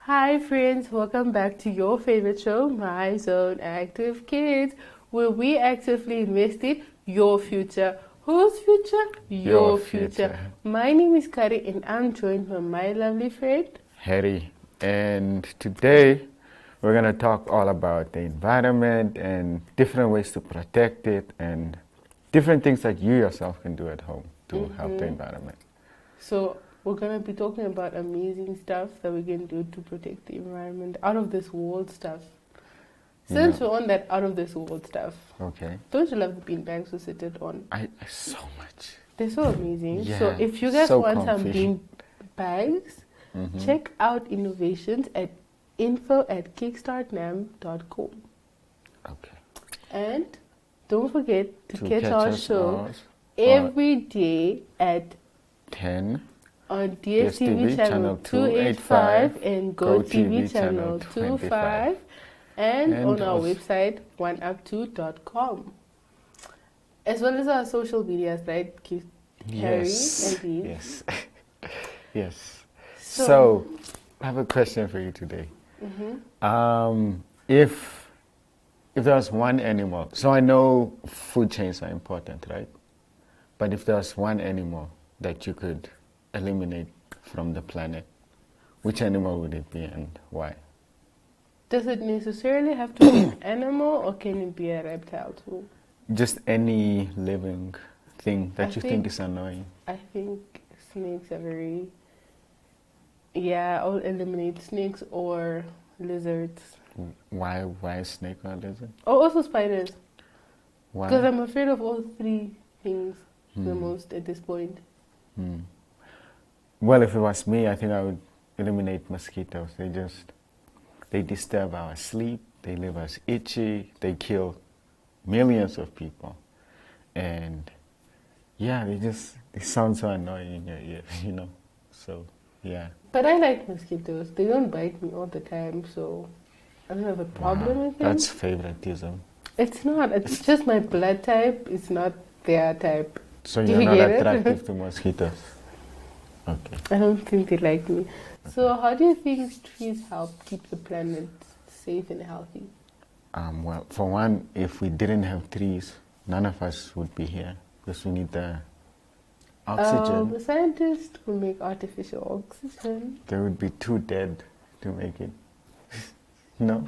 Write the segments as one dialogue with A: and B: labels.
A: Hi friends, welcome back to your favorite show, My Zone Active Kids, where we actively invest in your future. Whose future? Your future. My name is Kari and I'm joined by my lovely friend,
B: Harry. And today we're going to talk all about the environment and different ways to protect it and different things that you yourself can do at home to help the environment.
A: So we're going to be talking about amazing stuff that we can do to protect the environment, out of this world stuff. Since we're on that out of this world stuff,
B: Okay.
A: don't you love the beanbags we sit on?
B: I so much.
A: They're so amazing.
B: Yeah,
A: so if you guys
B: so
A: want some
B: comfy.
A: bean bags, check out innovations at info@kickstartnam.com.
B: Okay.
A: And don't forget to catch
B: catch
A: our
B: us
A: show
B: on
A: every day at
B: 10
A: on Dstv channel 285 and Gotv channel 25 and on our website oneup2.com, as well as our social medias, right? Harry and Dean.
B: Yes. Yes. So, I have a question for you today. If there was one animal, so I know food chains are important, right? But if there was one animal that you could eliminate from the planet, which animal would it be and why?
A: Does it necessarily have to be an animal, or can it be a reptile too?
B: Just any living thing that you think is annoying.
A: I think snakes are very... Yeah, I'll eliminate snakes or lizards.
B: Why snake or lizard?
A: Oh, also spiders.
B: Why?
A: Because I'm afraid of all three things the most at this point.
B: Well, if it was me, I think I would eliminate mosquitoes. They disturb our sleep, they leave us itchy, they kill millions of people. And yeah, they sound so annoying in your ear, you know? So, yeah.
A: But I like mosquitoes. They don't bite me all the time, so I don't have a problem with them.
B: That's favoritism.
A: It's not. It's just my blood type. It's not their type.
B: So
A: Do
B: you're
A: you
B: not
A: get it?
B: attractive to mosquitoes? Okay.
A: I don't think they like me. So how do you think trees help keep the planet safe and healthy?
B: Well, for one, if we didn't have trees, none of us would be here because we need the oxygen.
A: The scientists will make artificial oxygen.
B: They would be too dead to make it. No?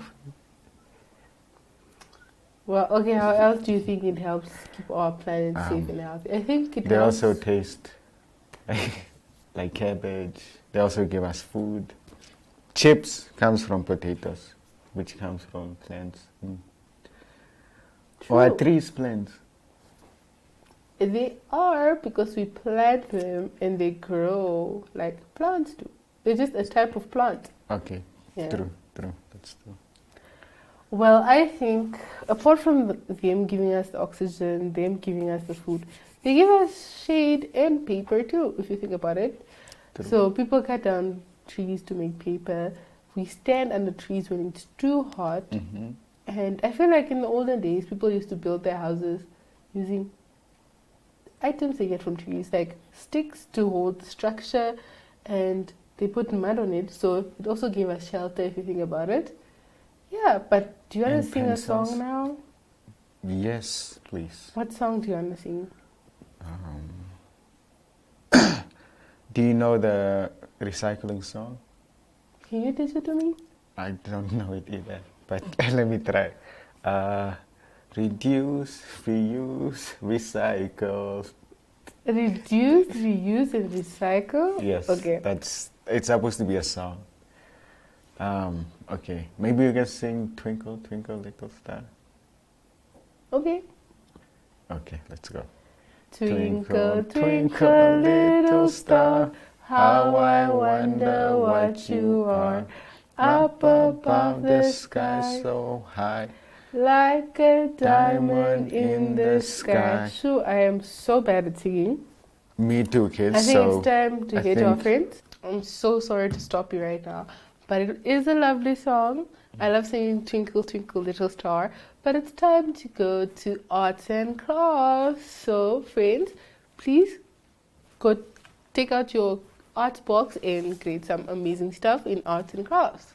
A: Well, okay, how else do you think it helps keep our planet safe and healthy? I think it
B: They
A: helps.
B: also taste like cabbage. They also give us food. Chips comes from potatoes, which comes from plants. Or are trees plants?
A: They are, because we plant them and they grow like plants do. They're just a type of plant.
B: Okay,
A: Yeah.
B: true, that's true.
A: Well, I think apart from them giving us the oxygen, them giving us the food, they give us shade and paper too, if you think about it.
B: True.
A: So people cut down trees to make paper. We stand under trees when it's too hot. And I feel like in the olden days, people used to build their houses using items they get from trees, like sticks to hold the structure, and they put mud on it, so it also gave us shelter if you think about it. Yeah, but do you want to
B: And
A: sing
B: pencils.
A: a song now?
B: Yes, please.
A: What song do you want to sing?
B: Do you know the recycling song?
A: Can you teach it to me?
B: I don't know it either, but let me try. Reduce, reuse, recycle.
A: Reduce, reuse, and recycle?
B: Yes,
A: Okay.
B: it's supposed to be a song. Okay, maybe you can sing Twinkle, Twinkle, Little Star.
A: Okay.
B: Okay, let's go.
A: Twinkle, twinkle, little star, how I wonder what you are. Up above the sky,
B: so high,
A: like a diamond in the sky. Sure, I am so bad at singing.
B: Me too, kids.
A: I think it's time to
B: I
A: get to our
B: think-
A: friends. I'm so sorry to stop you right now, but it is a lovely song. I love singing Twinkle, Twinkle, Little Star, but it's time to go to arts and crafts. So, friends, please go take out your arts box and create some amazing stuff in arts and crafts.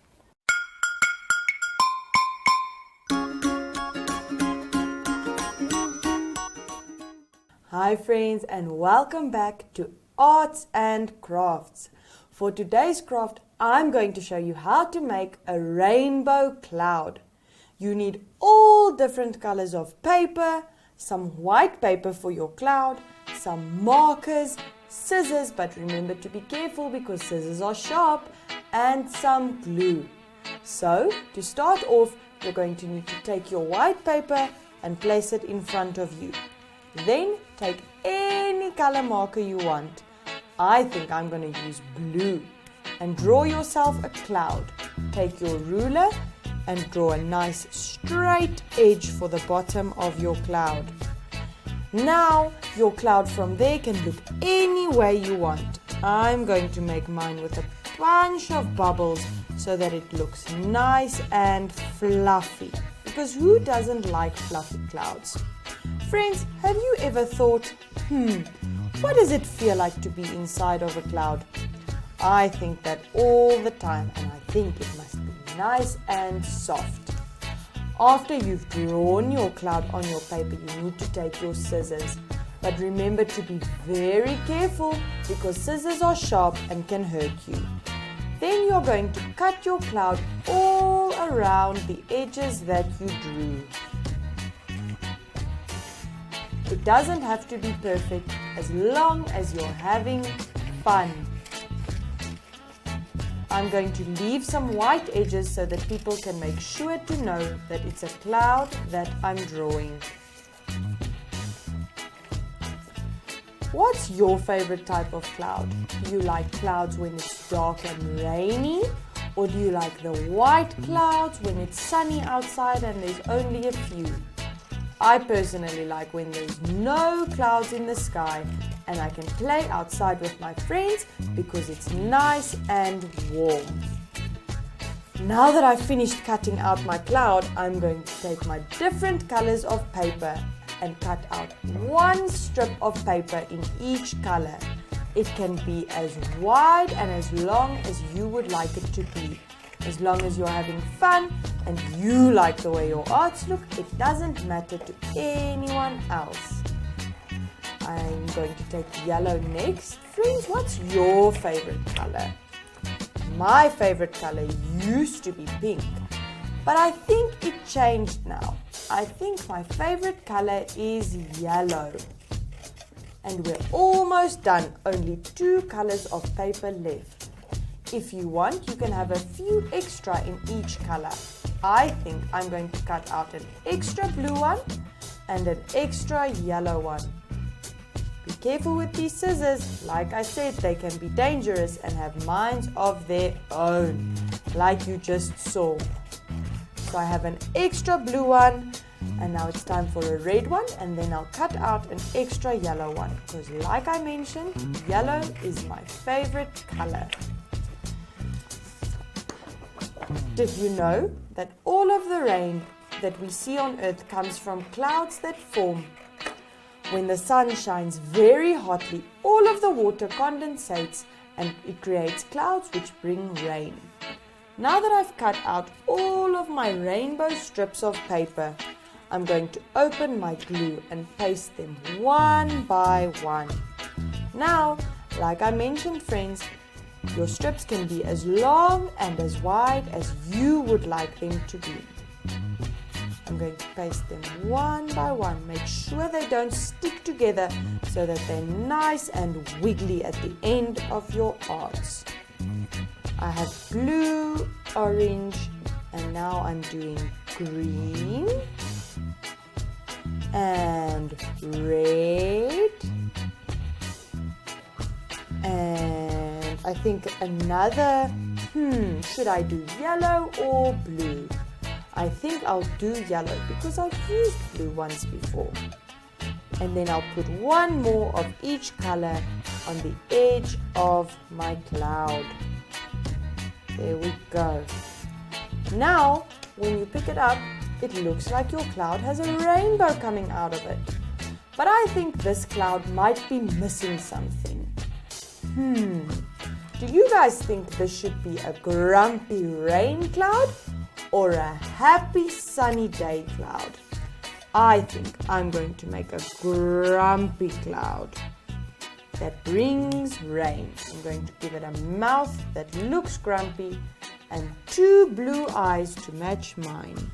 C: Hi friends, and welcome back to Arts and Crafts. For today's craft, I'm going to show you how to make a rainbow cloud. You need all different colors of paper, some white paper for your cloud, some markers, scissors, but remember to be careful because scissors are sharp, and some glue. So, to start off, you're going to need to take your white paper and place it in front of you. Then take any color marker you want. I think I'm going to use blue. And draw yourself a cloud. Take your ruler and draw a nice straight edge for the bottom of your cloud. Now your cloud from there can look any way you want. I'm going to make mine with a bunch of bubbles so that it looks nice and fluffy. Because who doesn't like fluffy clouds? Friends, have you ever thought, what does it feel like to be inside of a cloud? I think that all the time, and I think it must be nice and soft. After you've drawn your cloud on your paper, you need to take your scissors. But remember to be very careful because scissors are sharp and can hurt you. Then you're going to cut your cloud all around the edges that you drew. It doesn't have to be perfect as long as you're having fun. I'm going to leave some white edges so that people can make sure to know that it's a cloud that I'm drawing. What's your favorite type of cloud? Do you like clouds when it's dark and rainy? Or do you like the white clouds when it's sunny outside and there's only a few? I personally like when there's no clouds in the sky and I can play outside with my friends because it's nice and warm. Now that I've finished cutting out my cloud, I'm going to take my different colors of paper and cut out one strip of paper in each color. It can be as wide and as long as you would like it to be. As long as you're having fun and you like the way your arts look, it doesn't matter to anyone else. I'm going to take yellow next. Friends, what's your favorite color? My favorite color used to be pink, but I think it changed now. I think my favorite color is yellow. And we're almost done, only 2 colors of paper left. If you want, you can have a few extra in each color. I think I'm going to cut out an extra blue one and an extra yellow one. Be careful with these scissors. Like I said, they can be dangerous and have minds of their own, like you just saw. So I have an extra blue one, and now it's time for a red one, and then I'll cut out an extra yellow one, because like I mentioned, yellow is my favorite color. Did you know that all of the rain that we see on Earth comes from clouds that form? When the sun shines very hotly, all of the water condensates and it creates clouds which bring rain. Now that I've cut out all of my rainbow strips of paper, I'm going to open my glue and paste them one by one. Now, like I mentioned, friends, your strips can be as long and as wide as you would like them to be. I'm going to paste them one by one. Make sure they don't stick together so that they're nice and wiggly at the end of your arts. I have blue, orange, and now I'm doing green and red and I think another, should I do yellow or blue? I think I'll do yellow because I've used blue once before. And then I'll put one more of each color on the edge of my cloud. There we go. Now, when you pick it up, it looks like your cloud has a rainbow coming out of it. But I think this cloud might be missing something. Do you guys think this should be a grumpy rain cloud or a happy sunny day cloud? I think I'm going to make a grumpy cloud that brings rain. I'm going to give it a mouth that looks grumpy and 2 blue eyes to match mine.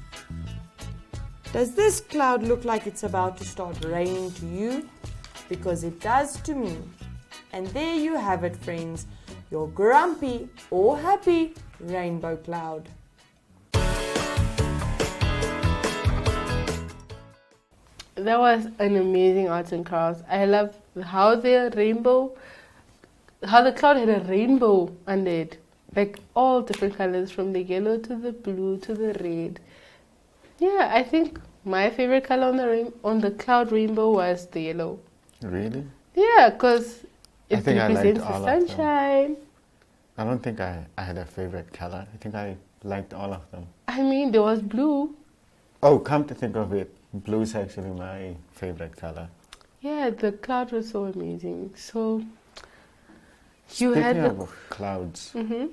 C: Does this cloud look like it's about to start raining to you? Because it does to me. And there you have it, friends, your grumpy or happy rainbow cloud.
A: That was an amazing arts and crafts. I love how the cloud had a rainbow under it. Like all different colors, from the yellow to the blue to the red. Yeah, I think my favorite color on the cloud rainbow was the yellow.
B: Really?
A: Yeah, because
B: I
A: it
B: think I liked
A: represents
B: all
A: the
B: of them.
A: sunshine.
B: I don't think I had a favorite color. I think I liked all of them.
A: I mean, there was blue.
B: Oh, come to think of it, blue is actually my favorite color.
A: Yeah, the cloud was so amazing. So you had
B: Speaking
A: the
B: of clouds,
A: Mhm.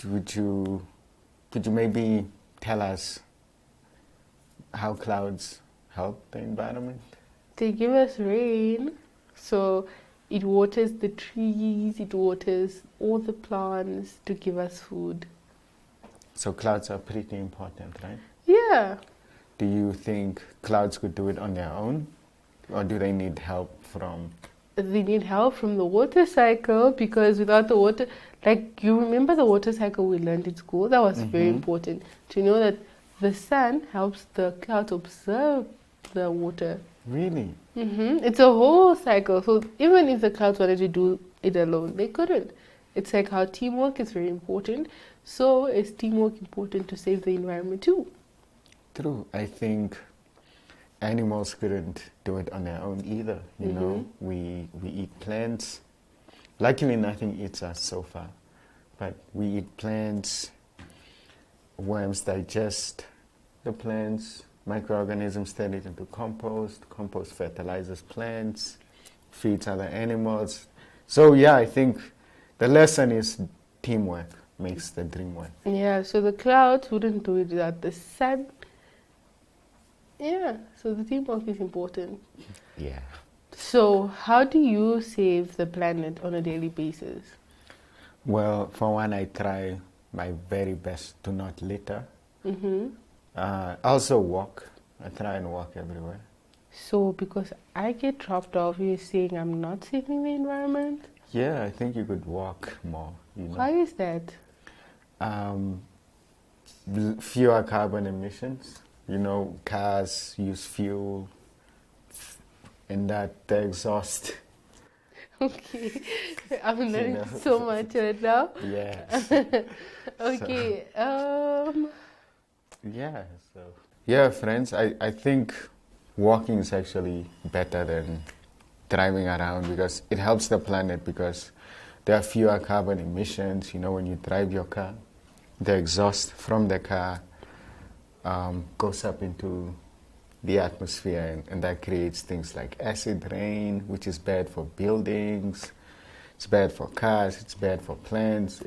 B: could you maybe tell us how clouds help the environment?
A: They give us rain, so it waters the trees, it waters all the plants to give us food.
B: So clouds are pretty important, right?
A: Yeah,
B: Do you think clouds could do it on their own? Or do they need help from...
A: they need help from the water cycle, because without the water, like you remember the water cycle we learned in school? That was very important to know that the sun helps the clouds observe the water.
B: Really?
A: It's a whole cycle. So even if the clouds wanted to do it alone, they couldn't. It's like how teamwork is very important. So is teamwork important to save the environment too?
B: True. I think animals couldn't do it on their own either. You know, we eat plants. Luckily, nothing eats us so far. But we eat plants. Worms digest the plants. Microorganisms turn it into compost. Compost fertilizes plants, feeds other animals. So yeah, I think the lesson is teamwork makes the dream work.
A: Yeah, so the clouds wouldn't do it without the sun. Yeah, so the teamwork is important.
B: Yeah.
A: So how do you save the planet on a daily basis?
B: Well, for one, I try my very best to not litter. Also walk. I try and walk everywhere.
A: So because I get dropped off, you're saying I'm not saving the environment?
B: Yeah, I think you could walk more. You know,
A: Why is that?
B: fewer carbon emissions. You know, cars use fuel, and that the exhaust.
A: Okay, I'm learning
B: know.
A: so much right now.
B: Yes.
A: Okay,
B: Yeah. So. Yeah, friends. I think walking is actually better than driving around because it helps the planet because there are fewer carbon emissions. You know, when you drive your car, the exhaust from the car goes up into the atmosphere, and that creates things like acid rain, which is bad for buildings, it's bad for cars, it's bad for plants.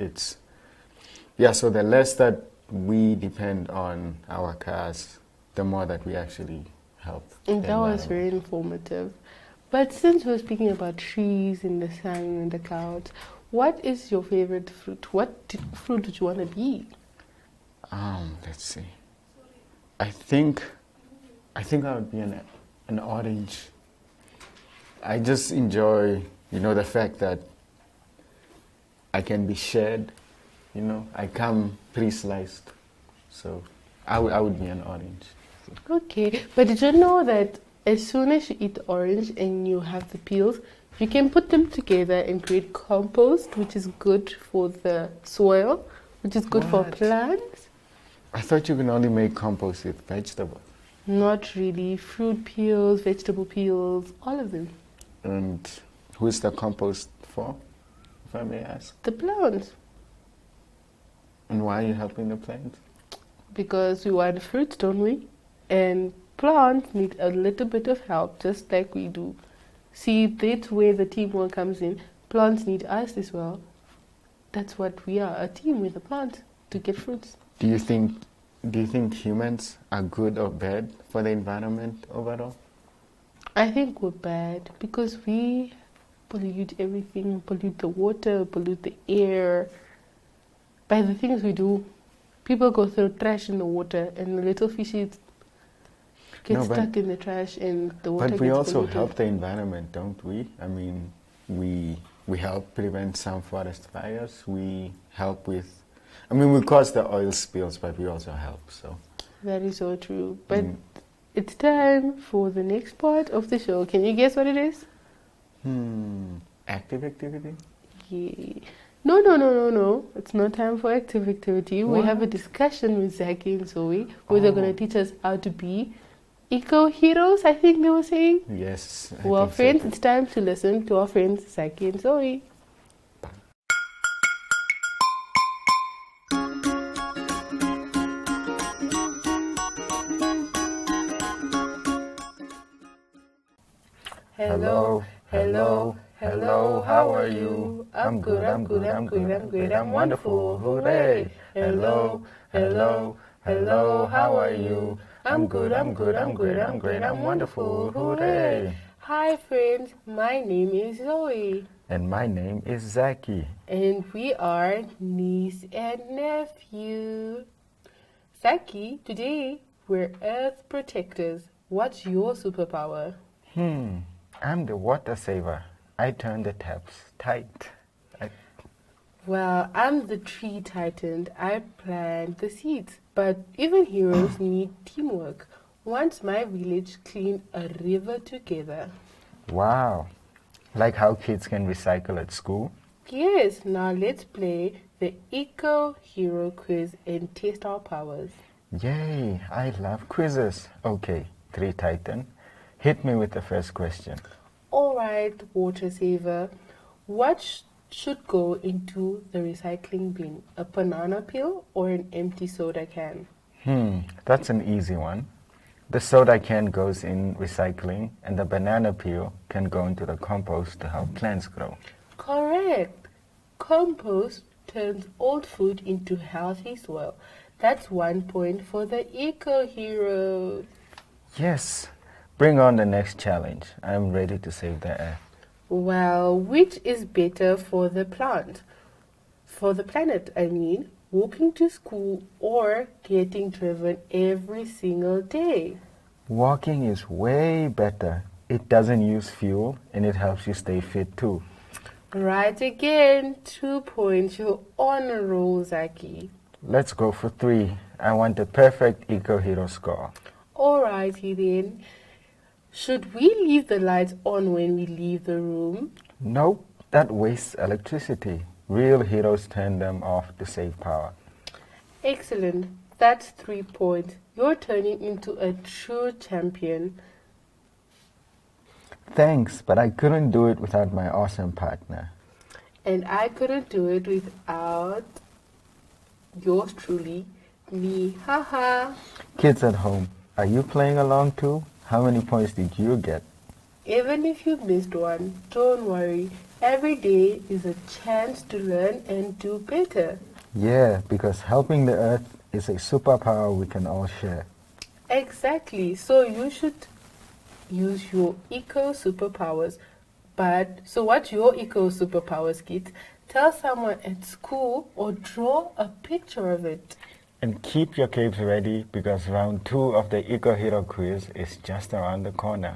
B: So the less that we depend on our cars, the more that we actually help.
A: and
B: the
A: that was
B: environment.
A: very informative. But since we're speaking about trees and the sun and the clouds, what is your favorite fruit? What fruit would you want to be?
B: Let's see. I think I would be an orange. I just enjoy, the fact that I can be shared. I come pre-sliced, so I would be an orange.
A: Okay, but did you know that as soon as you eat the orange and you have the peels, you can put them together and create compost, which is good for the soil, which is good for
B: What?
A: plants?
B: I thought you can only make compost with vegetables.
A: Not really. Fruit peels, vegetable peels, all of them.
B: And who is the compost for, if I may ask?
A: The plants.
B: And why are you helping the plants?
A: Because we want fruits, don't we? And plants need a little bit of help, just like we do. See, that's where the teamwork comes in. plants need us as well. That's what we are, a team with a plant to get fruits.
B: Do you think humans are good or bad for the environment overall?
A: I think we're bad because we pollute everything, pollute the water, pollute the air. By the things we do, people go throw trash in the water and the little fishes get stuck in the trash and the water gets polluted.
B: But we also help the environment, don't we? I mean, we help prevent some forest fires. We help with, I mean, we cause the oil spills, but we also help, so.
A: That is so true. But it's time for the next part of the show. Can you guess what it is?
B: Active activity?
A: Yeah. No. It's not time for active activity.
B: What?
A: We have a discussion with Zaki and Zoe where they're going to teach us how to be eco-heroes, I think they were saying.
B: Yes.
A: Well, friends, it's time to listen to our friends Zaki and Zoe.
B: Hello, how are you? I'm good, I'm wonderful, hooray! Hello, how are you? I'm good, I'm great, I'm wonderful, hooray!
A: Hi friends, my name is Zoe.
B: And my name is Zaki.
A: And we are niece and nephew. Zaki, today we're Earth protectors. What's your superpower?
B: I'm the water saver. I turn the taps tight.
A: Well, I'm the tree titan. I plant the seeds. But even heroes need teamwork. Once my village cleaned a river together.
B: Wow. Like how kids can recycle at school?
A: Yes, now let's play the Eco Hero quiz and test our powers.
B: Yay, I love quizzes. Okay, Tree Titan, hit me with the first question.
A: Alright, water saver. What should go into the recycling bin? A banana peel or an empty soda can?
B: That's an easy one. The soda can goes in recycling and the banana peel can go into the compost to help plants grow.
A: Correct. Compost turns old food into healthy soil. That's 1 point for the Eco Hero.
B: Yes. Bring on the next challenge. I'm ready to save the earth.
A: Well, which is better for the plant? For the planet, I mean, walking to school or getting driven every single day?
B: Walking is way better. It doesn't use fuel and it helps you stay fit too.
A: Right again. 2 points. You're on a roll, Zaki.
B: Let's go for 3. I want the perfect Eco Hero score.
A: Alrighty then. Should we leave the lights on when we leave the room?
B: Nope, that wastes electricity. Real heroes turn them off to save power.
A: Excellent. That's 3 points. You're turning into a true champion.
B: Thanks, but I couldn't do it without my awesome partner.
A: And I couldn't do it without yours truly, me. Haha.
B: Kids at home, are you playing along too? How many points did you get?
A: Even if you missed one, don't worry. Every day is a chance to learn and do better.
B: Yeah, because helping the earth is a superpower we can all share.
A: Exactly. So you should use your eco superpowers. So what's your eco superpowers, kid? Tell someone at school or draw a picture of it.
B: And keep your capes ready because round 2 of the Eco Hero quiz is just around the corner.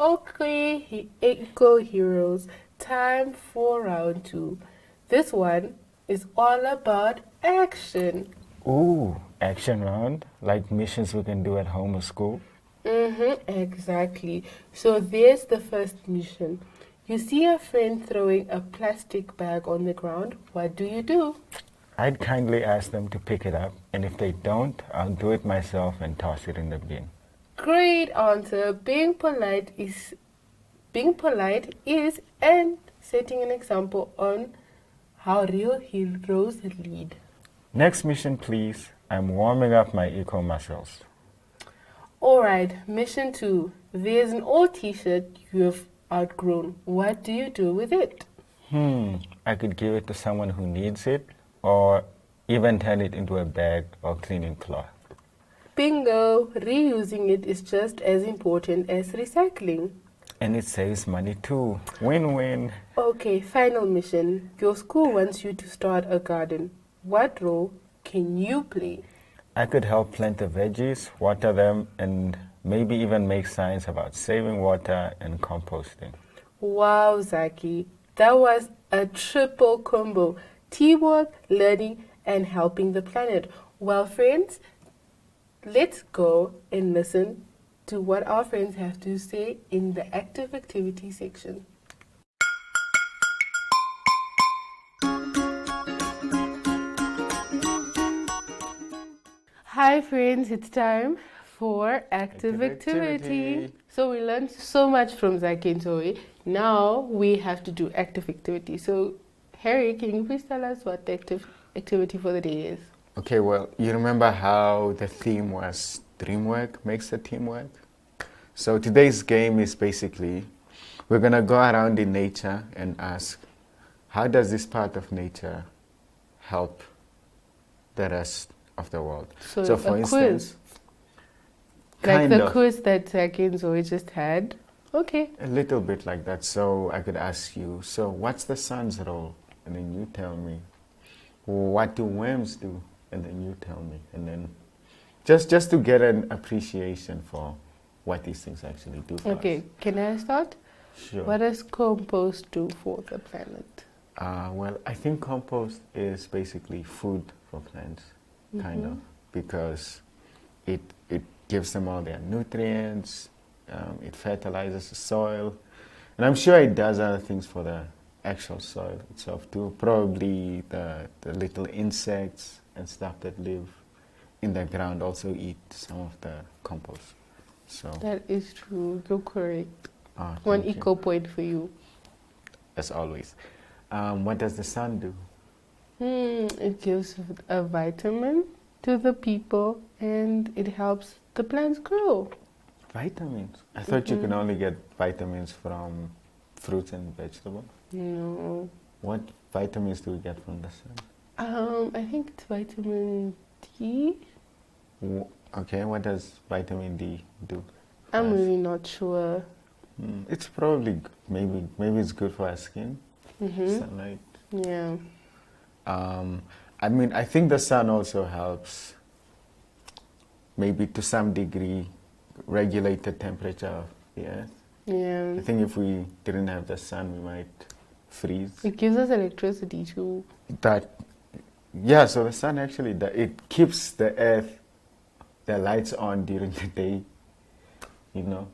A: Okay, Eco Heroes, time for round 2. This one is all about action.
B: Ooh, action round? Like missions we can do at home or school?
A: Exactly. So there's the first mission. You see a friend throwing a plastic bag on the ground. What do?
B: I'd kindly ask them to pick it up, and if they don't, I'll do it myself and toss it in the bin.
A: Great answer. Being polite is and setting an example on how real heroes lead.
B: Next mission, please. I'm warming up my eco muscles.
A: Alright, mission 2. There's an old t-shirt you have outgrown. What do you do with it?
B: I could give it to someone who needs it, or even turn it into a bag or cleaning cloth.
A: Bingo! Reusing it is just as important as recycling.
B: And it saves money too. Win-win.
A: Okay, final mission. Your school wants you to start a garden. What role can you play?
B: I could help plant the veggies, water them, and maybe even make signs about saving water and composting.
A: Wow, Zaki, that was a triple combo. Teamwork, learning, and helping the planet. Well, friends, let's go and listen to what our friends have to say in the active activity section. Hi friends, it's time for active activity. So we learned so much from Zaki and Zoe. Now we have to do active activity. So Harry, can you please tell us what the active activity for the day is?
B: Okay, well, you remember how the theme was Dreamwork makes the team work? So today's game is basically, we're going to go around in nature and ask, how does this part of nature help the rest of the world?
A: So
B: for
A: a
B: instance,
A: quiz. Like
B: kind
A: the
B: of,
A: quiz that Zaki and Zoe just had. Okay.
B: a little bit like that. So I could ask you, so what's the sun's role? And then you tell me. What do worms do? And then you tell me. And then just to get an appreciation for what these things actually do for
A: Okay,
B: us.
A: can I start?
B: Sure.
A: What does compost do for the planet?
B: Well, I think compost is basically food for plants, kind of, because it gives them all their nutrients, it fertilizes the soil, and I'm sure it does other things for the actual soil itself too. Probably the little insects and stuff that live in the ground also eat some of the compost. So
A: That is true. You're correct. One
B: thank you.
A: equal point for you.
B: As always. What does the sun do?
A: It gives a vitamin to the people and it helps the plants grow.
B: Vitamins. I thought you can only get vitamins from fruits and vegetables.
A: No.
B: What vitamins do we get from the sun?
A: I think it's vitamin D.
B: Okay, what does vitamin D do?
A: I'm really not sure.
B: It's probably maybe it's good for our skin. Sunlight.
A: Yeah.
B: I mean, I think the sun also helps, maybe to some degree, regulate the temperature of the earth.
A: Yeah.
B: I think if we didn't have the sun, we might freeze.
A: It gives us electricity too.
B: Yeah, so the sun actually, it keeps the earth, the lights on during the day, you know.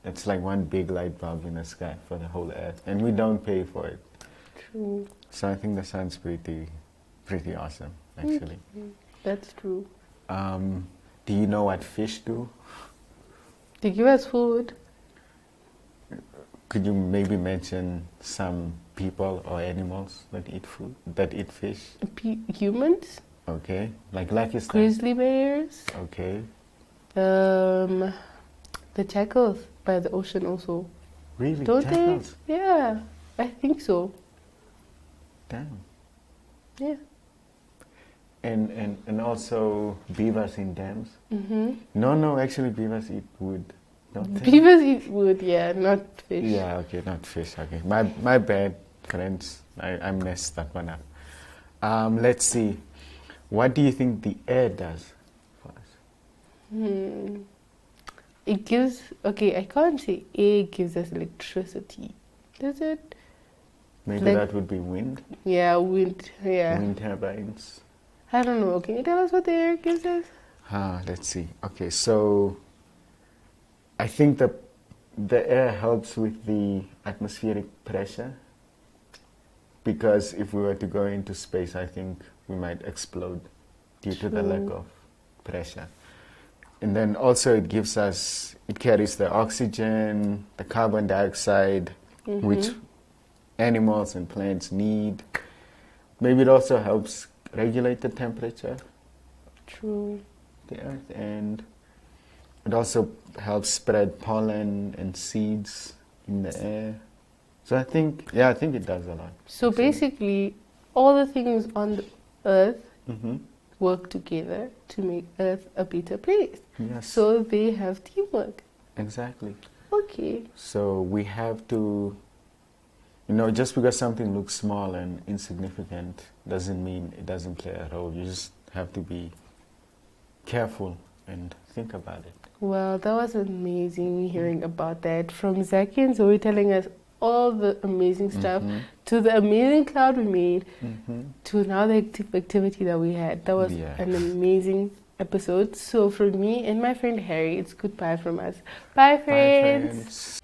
B: It's like one big light bulb in the sky for the whole earth, and we don't pay for it.
A: True.
B: So I think the sun's pretty awesome, actually.
A: That's true.
B: Do you know what fish do?
A: They give us food.
B: Could you maybe mention some people or animals that eat fish?
A: Humans,
B: Okay, like Lucky Star.
A: grizzly bears,
B: Okay,
A: the jackals by the ocean also.
B: really?
A: Don't
B: Jackals?
A: they? Yeah, I think so.
B: Damn.
A: Yeah.
B: And also beavers in dams? No, actually beavers eat wood. Don't they?
A: Beavers eat wood, yeah, not fish.
B: Yeah, okay, not fish. Okay, my bad, friends. I messed that one up. Let's see. What do you think the air does for us?
A: It gives, okay, I can't say air gives us electricity. Does it?
B: Maybe
A: Like-
B: that would be wind.
A: Yeah, wind, yeah.
B: Wind turbines.
A: I don't know. Can you tell us what the air gives us?
B: Let's see. Okay, so I think the air helps with the atmospheric pressure, because if we were to go into space, I think we might explode due to the lack of pressure. And then also it carries the oxygen, the carbon dioxide, which animals and plants need. Maybe it also helps regulate the temperature
A: True.
B: of the earth, and it also helps spread pollen and seeds in the air. So I think it does a lot.
A: So basically, all the things on the earth
B: Mm-hmm.
A: work together to make Earth a better place.
B: Yes.
A: So they have teamwork.
B: Exactly.
A: Okay.
B: So we have to, just because something looks small and insignificant doesn't mean it doesn't play a role. You just have to be careful and think about it.
A: Well, that was amazing hearing about that from Zaki and Zoe telling us all the amazing stuff to the amazing cloud we made to now the activity that we had. That was an amazing episode. So for me and my friend Harry, it's goodbye from us. Bye, friends.
B: Bye, friends.